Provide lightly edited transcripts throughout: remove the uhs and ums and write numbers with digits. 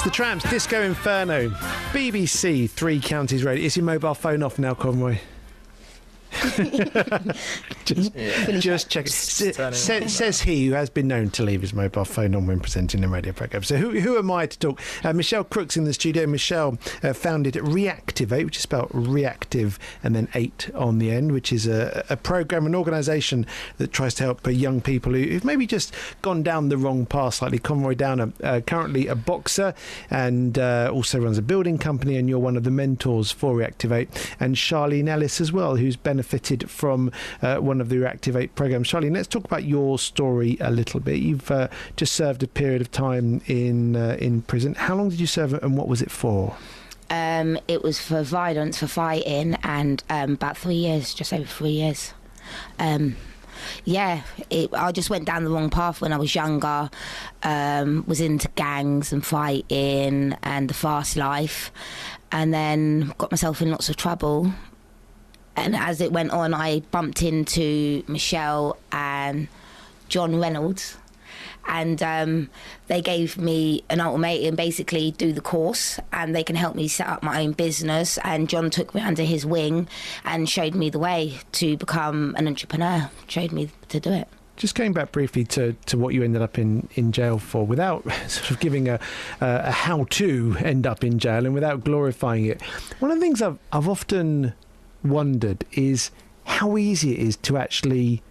The Tramps, Disco Inferno, BBC Three Counties Radio. Is your mobile phone off now, Conroy? just check it. Says he who has been known to leave his mobile phone on when presenting a radio programme. So who am I to talk? Michelle Crook's in the studio. Michelle founded Reactiv8, which is spelled reactive and then 8 on the end, which is a programme, an organisation that tries to help young people who've maybe just gone down the wrong path slightly. Conroy Downer, currently a boxer and also runs a building company, and you're one of the mentors for Reactiv8. And Charlene Ellis as well, who's benefited from one of the Reactiv8 programmes. Charlene, let's talk about your story a little bit. You've just served a period of time in prison. How long did you serve and what was it for? It was for violence, for fighting, and about 3 years, just over 3 years. I just went down the wrong path when I was younger, was into gangs and fighting and the fast life, and then got myself in lots of trouble. And as it went on, I bumped into Michelle and John Reynolds, and they gave me an ultimatum, basically do the course and they can help me set up my own business. And John took me under his wing and showed me the way to become an entrepreneur, showed me to do it. Just going back briefly to what you ended up in jail for, without sort of giving a how to end up in jail and without glorifying it, one of the things I've often wondered is how easy it is to actually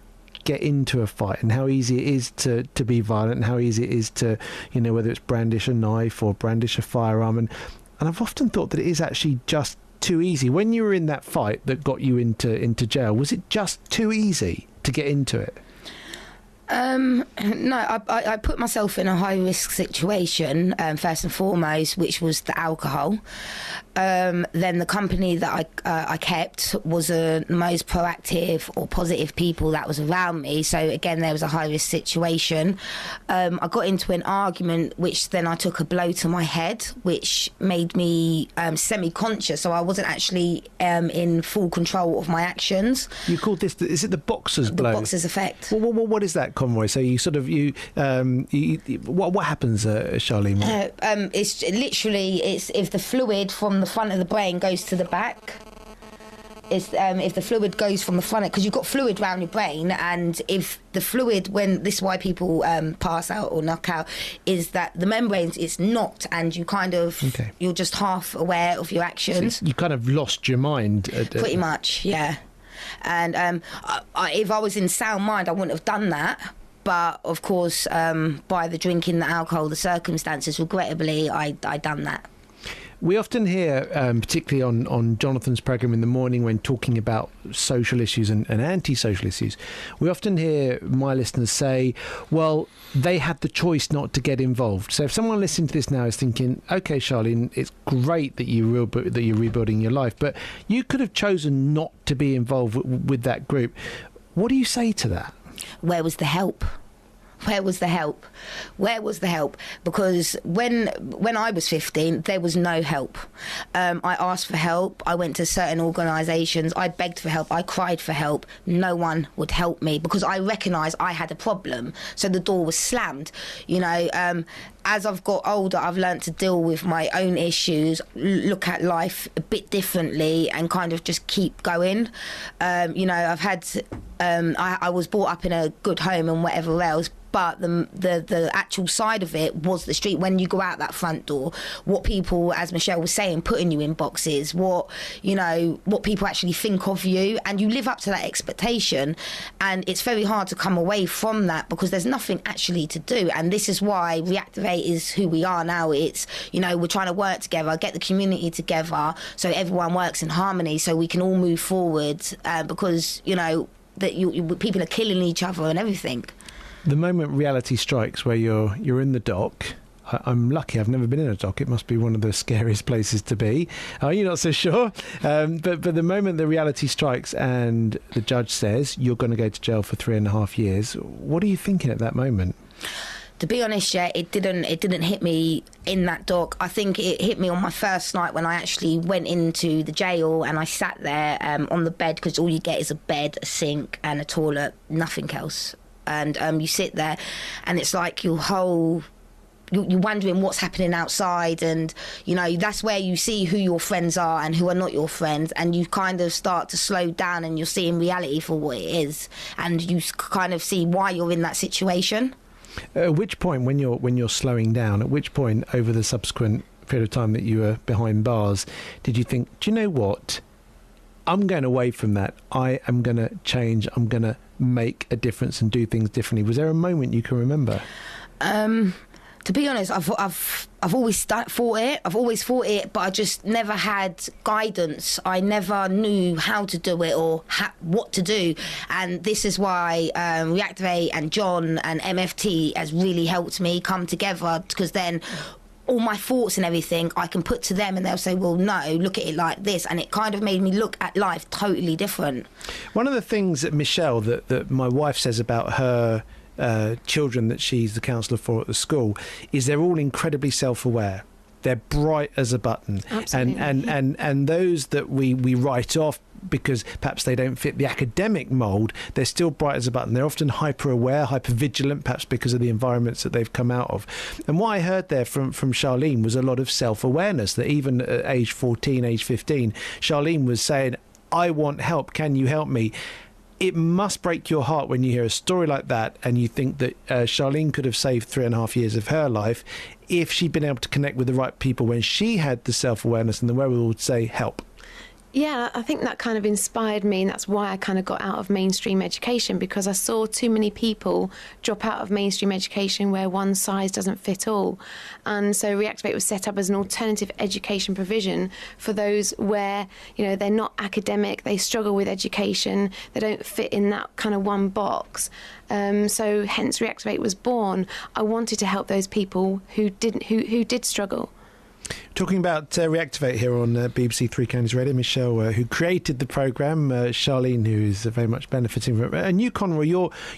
get into a fight, and how easy it is to be violent, and how easy it is to, whether it's brandish a knife or brandish a firearm, and I've often thought that it is actually just too easy. When you were in that fight that got you into jail, was it just too easy to get into it? No, I put myself in a high-risk situation, first and foremost, which was the alcohol. Then the company that I kept was the most proactive or positive people that was around me. So, again, there was a high-risk situation. I got into an argument, which then I took a blow to my head, which made me semi-conscious. So I wasn't actually in full control of my actions. You called this, is it the boxer's blow? The boxer's effect. Well, what is that, Conroy? So you sort of what happens, Charlene? It's literally if the fluid from the front of the brain goes to the back. It's if the fluid goes from the front, because you've got fluid around your brain, and if the fluid, this is why people pass out or knock out, is that the membranes is knocked, and you kind of you're just half aware of your actions. So you kind of lost your mind. Pretty much, yeah. And if I was in sound mind, I wouldn't have done that. But, of course, by the drinking, the alcohol, the circumstances, regrettably, I done that. We often hear, particularly on Jonathan's programme in the morning when talking about social issues and anti-social issues, we often hear my listeners say, well, they had the choice not to get involved. So if someone listening to this now is thinking, OK, Charlene, it's great that you're rebuilding your life, but you could have chosen not to be involved with that group. What do you say to that? Where was the help? Where was the help? Where was the help? Because when I was 15, there was no help. I asked for help. I went to certain organisations. I begged for help. I cried for help. No one would help me because I recognised I had a problem. So the door was slammed. As I've got older, I've learnt to deal with my own issues, look at life a bit differently, and kind of just keep going. I've had, I was brought up in a good home and whatever else, but the actual side of it was the street. When you go out that front door, what people, as Michelle was saying, putting you in boxes, what people actually think of you, and you live up to that expectation, and it's very hard to come away from that because there's nothing actually to do. And this is why Reactiv8 is who we are now. It's, we're trying to work together, get the community together, so everyone works in harmony, so we can all move forward, because people are killing each other and everything. The moment reality strikes where you're in the dock, I'm lucky I've never been in a dock. It must be one of the scariest places to be. Are you not so sure? But the moment the reality strikes and the judge says you're going to go to jail for 3.5 years, what are you thinking at that moment? To be honest, it didn't hit me in that dock. I think it hit me on my first night when I actually went into the jail and I sat there on the bed, because all you get is a bed, a sink and a toilet, nothing else. And you sit there and it's like your whole you're wondering what's happening outside, and that's where you see who your friends are and who are not your friends, and you kind of start to slow down and you're seeing reality for what it is, and you kind of see why you're in that situation. At which point, when you're slowing down, at which point over the subsequent period of time that you were behind bars, did you think, do you know what, I'm going away from that, I am going to change, I'm going to make a difference and do things differently? Was there a moment you can remember? To be honest, I've always fought it. I've always fought it, but I just never had guidance. I never knew how to do it or what to do. And this is why Reactiv8 and John and MFT has really helped me come together, because then all my thoughts and everything I can put to them, and they'll say, well, no, look at it like this. And it kind of made me look at life totally different. One of the things that Michelle, that my wife says about her children that she's the counsellor for at the school, is they're all incredibly self-aware. They're bright as a button. Absolutely. And those that we write off because perhaps they don't fit the academic mould, they're still bright as a button. They're often hyper-aware, hyper-vigilant, perhaps because of the environments that they've come out of. And what I heard there from Charlene was a lot of self-awareness, that even at age 14, age 15, Charlene was saying, I want help, can you help me? It must break your heart when you hear a story like that and you think that Charlene could have saved 3.5 years of her life if she'd been able to connect with the right people when she had the self-awareness and the wherewithal to say, help. Yeah, I think that kind of inspired me, and that's why I kind of got out of mainstream education, because I saw too many people drop out of mainstream education where one size doesn't fit all. And so Reactiv8 was set up as an alternative education provision for those where, they're not academic, they struggle with education, they don't fit in that kind of one box. So hence Reactiv8 was born. I wanted to help those people who did struggle. Talking about Reactiv8 here on BBC Three Counties Radio, Michelle, who created the programme, Charlene, who is very much benefiting from it, and you, Conroy,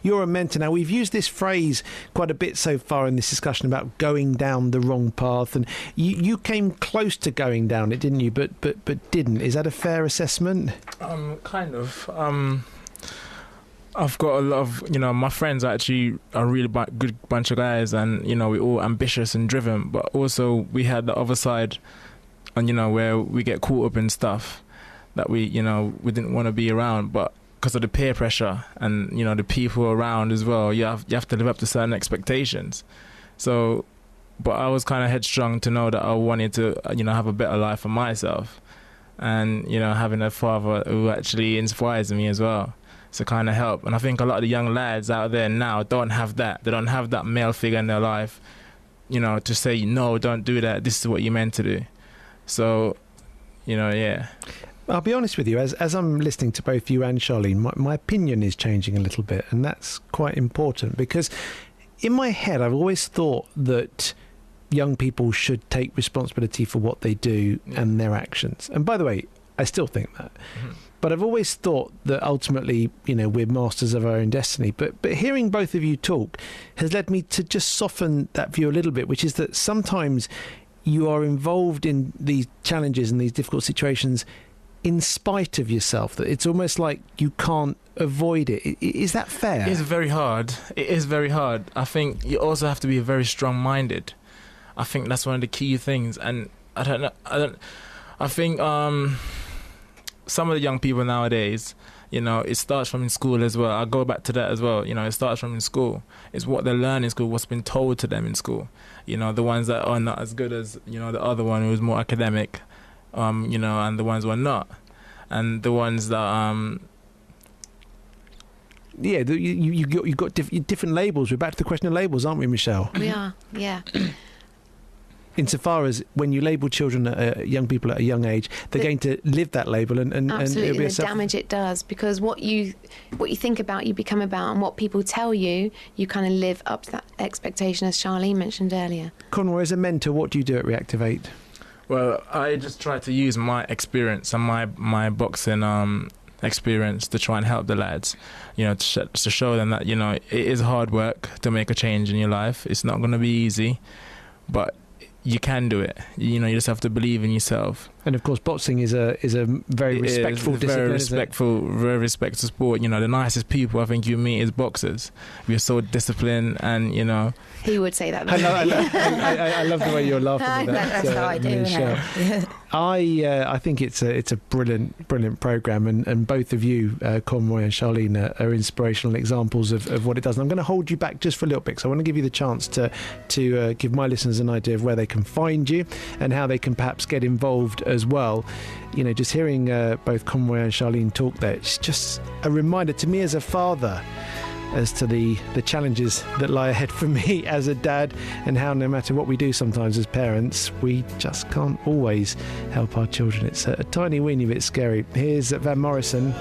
you're a mentor. Now, we've used this phrase quite a bit so far in this discussion about going down the wrong path, and you came close to going down it, didn't you? But didn't. Is that a fair assessment? Kind of. I've got a lot of, my friends actually are a really good bunch of guys, and, we're all ambitious and driven, but also we had the other side, and, where we get caught up in stuff that we didn't want to be around, but because of the peer pressure and, the people around as well, you have to live up to certain expectations. So, but I was kind of headstrong to know that I wanted to, have a better life for myself, and, having a father who actually inspires me as well. To kind of help. And I think a lot of the young lads out there now don't have that. They don't have that male figure in their life, to say, no, don't do that, this is what you're meant to do. So, yeah. I'll be honest with you, as I'm listening to both you and Charlene, my opinion is changing a little bit, and that's quite important, because in my head I've always thought that young people should take responsibility for what they do and their actions. And by the way, I still think that. Mm-hmm. But I've always thought that ultimately, we're masters of our own destiny. But hearing both of you talk has led me to just soften that view a little bit, which is that sometimes you are involved in these challenges and these difficult situations in spite of yourself, that it's almost like you can't avoid it. Is that fair? It is very hard. It is very hard. I think you also have to be very strong-minded. I think that's one of the key things. And I think some of the young people nowadays, it starts from in school as well. I'll go back to that as well. It starts from in school. It's what they learn in school, what's been told to them in school. The ones that are not as good as, the other one who was more academic, and the ones who are not. And the ones that... Yeah, you've got different labels. We're back to the question of labels, aren't we, Michelle? We are, yeah. Insofar as when you label children, young people at a young age, they're going to live that label, and absolutely, it'll be the damage it does, because what you think about, you become about, and what people tell you, you kind of live up to that expectation, as Charlene mentioned earlier. Conroy, as a mentor, what do you do at Reactiv8? Well, I just try to use my experience and my boxing experience to try and help the lads, to show them that it is hard work to make a change in your life. It's not going to be easy, but you can do it. You just have to believe in yourself. And of course, boxing is a very respectful discipline. Very respectful sport. You know, the nicest people I think you meet is boxers. We're so disciplined, and you know. He would say that. I love the way you're laughing at that. That's how I do. I think it's a brilliant program, and both of you, Conroy and Charlene, are inspirational examples of what it does. And I'm going to hold you back just for a little bit, because I want to give you the chance to give my listeners an idea of where they can find you and how they can perhaps get involved as well. You know, just hearing both Conroy and Charlene talk there, it's just a reminder to me as a father as to the challenges that lie ahead for me as a dad, and how no matter what we do sometimes as parents, we just can't always help our children. It's a tiny weeny bit scary. Here's Van Morrison.